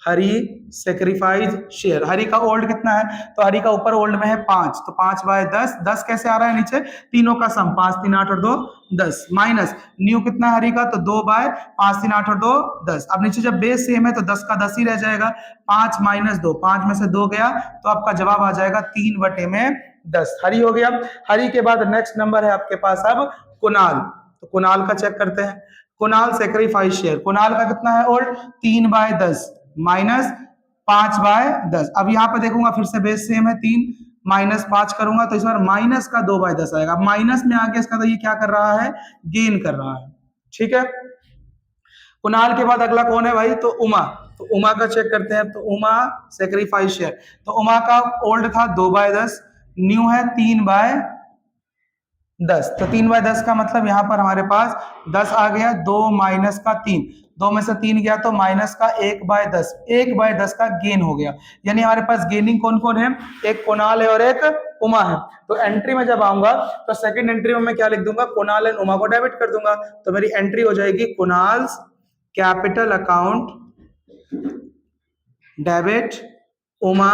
Speaker 1: हरी सेक्रीफाइस शेयर। हरी का ओल्ड कितना है, तो हरी का ऊपर ओल्ड में है 5, तो 5/10, 10 कैसे आ रहा है नीचे, तीनों का सम, 5 3 8 और 2 10, माइनस न्यू कितना है हरी का, तो 2/5 3 8 और 2 10। अब नीचे जब बेस सेम है तो 10 का 10 ही रह जाएगा, 5 - 2, 5 में से 2 गया तो आपका जवाब आ जाएगा 3/10। हरी हो गया। हरी के बाद नेक्स्ट नंबर है आपके पास अब कुणाल, तो कुणाल का चेक करते हैं। कुणाल सेक्रीफाइस शेयर, कुणाल का कितना है ओल्ड, 3/10 माइनस 5/10। अब यहाँ पे देखूंगा फिर से बेस सेम है 3, -5 करूंगा तो इस बार माइनस का 2/10 आएगा, माइनस में आके इसका तो ये क्या कर रहा है, गेन कर रहा है। ठीक है, कुणाल के बाद अगला कौन है भाई, तो उमा। तो उमा का चेक करते हैं, तो उमा सेक्रीफाइस शेयर, तो उमा का ओल्ड था 2/10, न्यू है 3/10, तो 3/10 का मतलब यहाँ पर हमारे पास 10 आ गया, 2 माइनस का 3, 2 में से 3 गया तो माइनस का 1/10, 1/10 का गेन हो गया। यानी हमारे पास गेनिंग कौन कौन है, एक कुणाल है और एक उमा है। तो एंट्री में जब आऊंगा तो सेकंड एंट्री में मैं क्या लिख दूंगा, कुणाल एंड उमा को डेबिट कर दूंगा, तो मेरी एंट्री हो जाएगी Kunal's capital account debit, Uma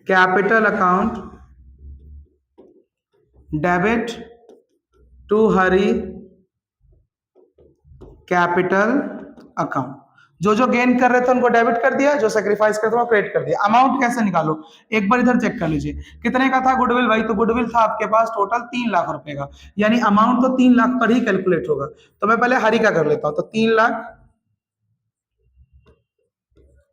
Speaker 1: capital account debit to Hari capital account. जो जो गेन कर रहे थे उनको डेबिट कर दिया, जो सेक्रीफाइस कर रहे थे क्रेडिट कर दिया। अमाउंट कैसे निकालो, एक बार इधर चेक कर लीजिए, कितने का था गुडविल भाई, तो गुडविल था आपके पास टोटल 3 लाख रुपए का, यानी अमाउंट तो 3 लाख पर ही कैलकुलेट होगा। तो मैं पहले हरी का कर लेता हूं, तो 3 लाख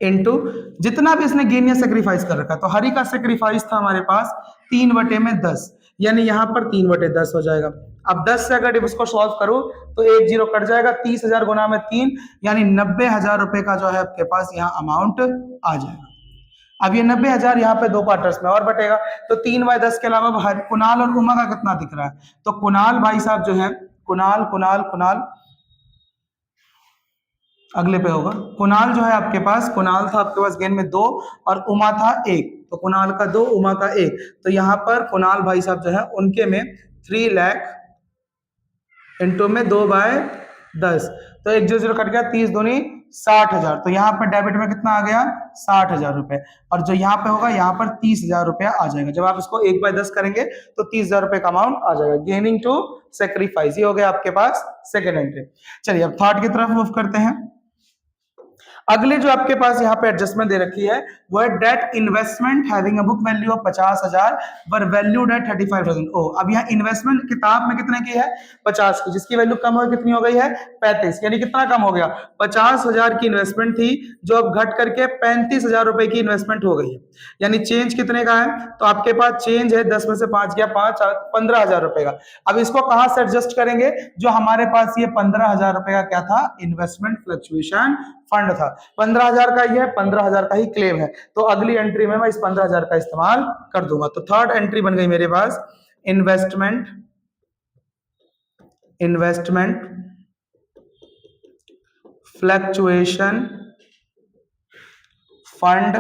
Speaker 1: इनटू जितना भी इसने गेन या सेक्रीफाइस कर रखा, तो हरी का सेक्रीफाइस था हमारे पास 3/10, यानी यहां पर 3/10 हो जाएगा। अब 10 से अगर इसको सॉल्व करो तो 1 0 कट जाएगा, 30,000 गुना में 3, यानी 90,000 रुपए का जो है आपके पास यहाँ अमाउंट आ जाएगा। अब ये 90,000 यहाँ पे दो पार्टर्स में और बटेगा, तो 3/10 के अलावा कुणाल और उमा का कितना दिख रहा है, तो कुणाल भाई साहब जो है, कुणाल कुणाल कुणाल अगले पे होगा। कुणाल जो है आपके पास, कुणाल था आपके पास गेन में 2 और उमा था 1, तो कुणाल का 2 उमा का 1, तो यहाँ पर कुणाल भाई साहब जो है उनके में 3 लाख इंटू में 2/10, तो 1 0 0 कट गया, 30 दूनी 60,000, तो यहाँ पर डेबिट में कितना आ गया, 60,000 रुपए, और जो यहाँ पे होगा यहाँ पर 30,000 रुपया आ जाएगा। जब आप इसको 1/10 करेंगे तो 30,000 रुपए का अमाउंट आ जाएगा, गेनिंग टू सेक्रीफाइस। ये हो गया आपके पास सेकेंड एंट्री। चलिए अब थर्ड की तरफ मूव करते हैं। अगले जो आपके पास यहाँ पे एडजस्टमेंट दे रखी है वो है debt investment having a book value of 50,000 पर वैल्यूड एट 35,000। ओ अब यहाँ इन्वेस्टमेंट किताब में कितने की है, 50 की, जिसकी वैल्यू कम हो कितनी हो गई है, 35, यानी कितना कम हो गया, 50,000 की इन्वेस्टमेंट थी जो अब घट करके 35,000 रुपए की इन्वेस्टमेंट हो गई है। यानी चेंज कितने का है, तो आपके पास चेंज है 10 में से 5 गया 5, 15,000 रुपए का। अब इसको कहां से एडजस्ट करेंगे, जो हमारे पास ये 15,000 रुपए का क्या था, इन्वेस्टमेंट फ्लक्चुएशन फंड था, 15,000 का ही है, 15,000 का ही क्लेम है, तो अगली एंट्री में मैं इस 15,000 का इस्तेमाल कर दूंगा। तो थर्ड एंट्री बन गई मेरे पास investment fluctuation fund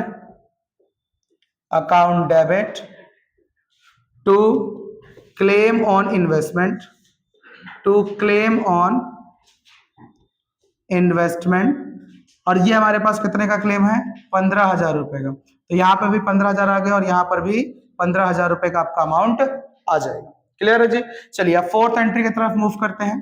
Speaker 1: account debit to claim on investment, to claim on investment, और ये हमारे पास कितने का क्लेम है, 15,000 रुपए का, तो यहाँ पे भी 15,000 आ गया और यहाँ पर भी 15,000 रुपए का आपका अमाउंट आ जाएगा। क्लियर है जी। चलिए अब फोर्थ एंट्री की तरफ मूव करते हैं।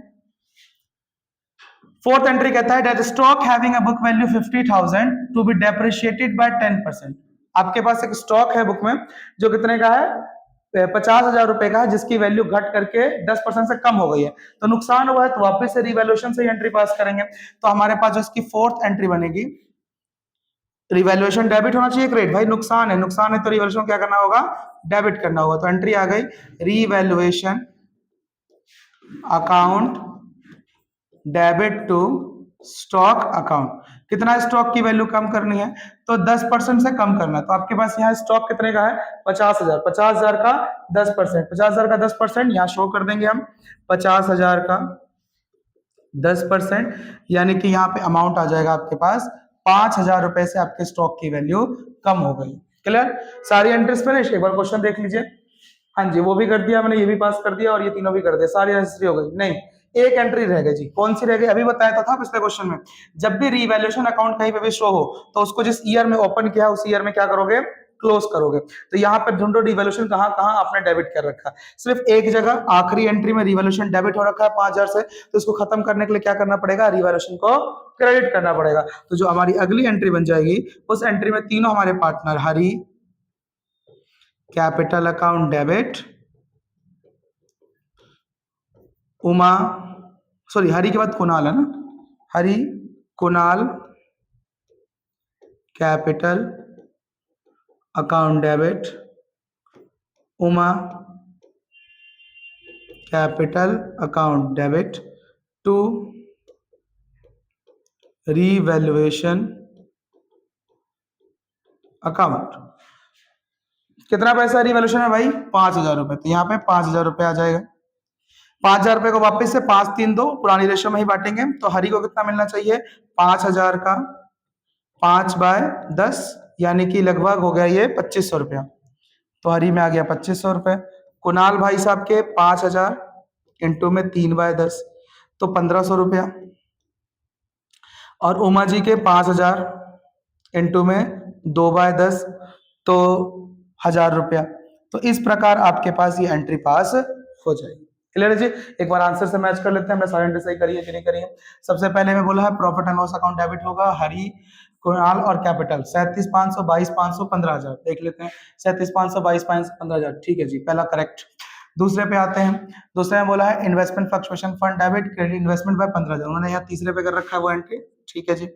Speaker 1: फोर्थ एंट्री कहता है that stock having a book value 50,000 to be depreciated by 10%। आपके पास एक स्टॉक है बुक में जो कितने का है, 50,000 रुपए का है, जिसकी वैल्यू घट करके 10% से कम हो गई है, तो नुकसान हुआ है, तो वापस से रिवैल्यूएशन से एंट्री पास करेंगे। तो हमारे पास जो इसकी फोर्थ एंट्री बनेगी, रिवैल्यूएशन डेबिट होना चाहिए, क्रेडिट, भाई नुकसान है, नुकसान है तो रिवैल्यूएशन क्या करना होगा, डेबिट करना होगा। तो एंट्री आ गई revaluation account debit to stock account. कितना स्टॉक की वैल्यू कम करनी है, तो 10% से कम करना है। तो आपके पास यहाँ स्टॉक कितने का है, 50,000, 50,000 का 10%, 50,000 का 10% यहाँ शो कर देंगे हम, 50,000 का 10%, यानी कि यहाँ पे अमाउंट आ जाएगा आपके पास 5,000 रुपए से आपके स्टॉक की वैल्यू कम हो गई। क्लियर, सारी एंट्रीज पे एक बार क्वेश्चन देख लीजिए। हाँ जी, वो भी कर दिया मैंने, ये भी पास कर दिया और ये तीनों भी कर दिया, सारी हिस्ट्री हो गई। नहीं, एक एंट्री रह गई जी, कौन सी रह गई? अभी बताया था पिछले क्वेश्चन में, जब भी रिवैल्यूएशन अकाउंट कहीं पे भी शो हो तो उसको जिस ईयर में ओपन किया उस ईयर में क्या करोगे? क्लोज करोगे। तो यहाँ पर ढूंढो रिवैल्यूएशन कहाँ कहाँ आपने डेबिट कर रखा है। सिर्फ एक जगह आखिरी एंट्री में रिवैल्यूएशन डेबिट हो रखा है 5000 से, तो इसको खत्म करने के लिए क्या करना पड़ेगा? रिवैल्यूएशन को क्रेडिट करना पड़ेगा। तो जो हमारी अगली एंट्री बन जाएगी उस एंट्री में तीनों हमारे partner Hari capital account debit, Uma, sorry Hari के बाद कुणाल है ना, Hari Kunal capital account debit, Uma capital account debit to revaluation account. कितना पैसा रिवैल्यूएशन है भाई? 5000 रुपए। तो यहाँ पे 5000 रुपए आ जाएगा। 5000 रुपए को वापस से 5 3 2 पुरानी रेशो में ही बांटेंगे। तो हरी को कितना मिलना चाहिए? 5000 का 5/10 यानी कि लगभग हो गया ये 2500 रुपया। तो हरी में आ गया 2500 रुपए। कुणाल भाई साहब के 5000 इंटू में 3/10 तो 1500 रुपया, और उमा जी के 5000 इंटू में 2/10 तो 1000 रुपया। तो इस प्रकार आपके पास ये एंट्री पास हो जाएगी। क्लियर है जी? एक बार आंसर से मैच कर लेते हैं, हमने सारी एंट्री सही करी है कि नहीं करी है। सबसे पहले मैं बोला है profit and loss account debit होगा हरी कुणाल और कैपिटल 37,500 22,500 15,000। देख लेते हैं 37,500 22,500 15,000। ठीक है जी, पहला करेक्ट। दूसरे पे आते हैं। दूसरे में बोला है investment fluctuation fund debit credit investment by 15,000। उन्होंने यहाँ तीसरे पे कर रखा है वो एंट्री। ठीक है जी।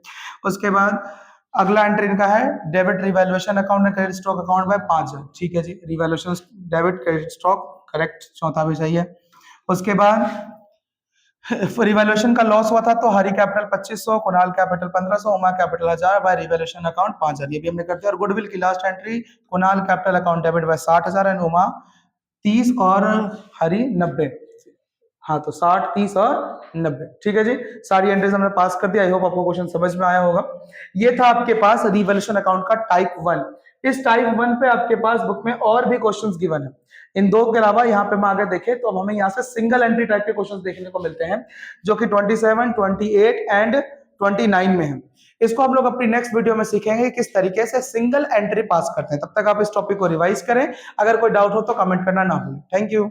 Speaker 1: उसके बाद अगला एंट्री इनका है debit revaluation account and credit stock account by 5,000। ठीक है जी, revaluation debit credit stock correct, चौथा भी सही है। उसके बाद रिवैल्यूएशन का लॉस हुआ था तो Hari capital 2500, Kunal capital 1500, Uma capital 1000 by revaluation account 5000। ये भी हमने कर दिया। और गुडविल की last entry Kunal capital account debit by 60,000 and Uma 30 और हरी 90। हाँ तो 60 30 और 90। ठीक है जी, सारी एंट्रीज हमने पास कर दिया। आई होप आपको क्वेश्चन समझ में आया होगा। ये था आपके पास रिवैल्यूएशन अकाउंट का टाइप 1। इस टाइप 1 पे आपके पास बुक में और भी क्वेश्चंस गिवन है। इन दो के अलावा यहाँ पे हम आगे देखें तो अब हमें यहाँ से सिंगल एंट्री टाइप के क्वेश्चंस देखने को मिलते हैं जो कि 27 28 एंड 29 में है। इसको हम लोग अपनी नेक्स्ट वीडियो में सीखेंगे किस तरीके से सिंगल एंट्री पास करते हैं। तब तक आप इस टॉपिक को रिवाइज करें। अगर कोई डाउट हो तो कमेंट करना ना भूलें। Thank you.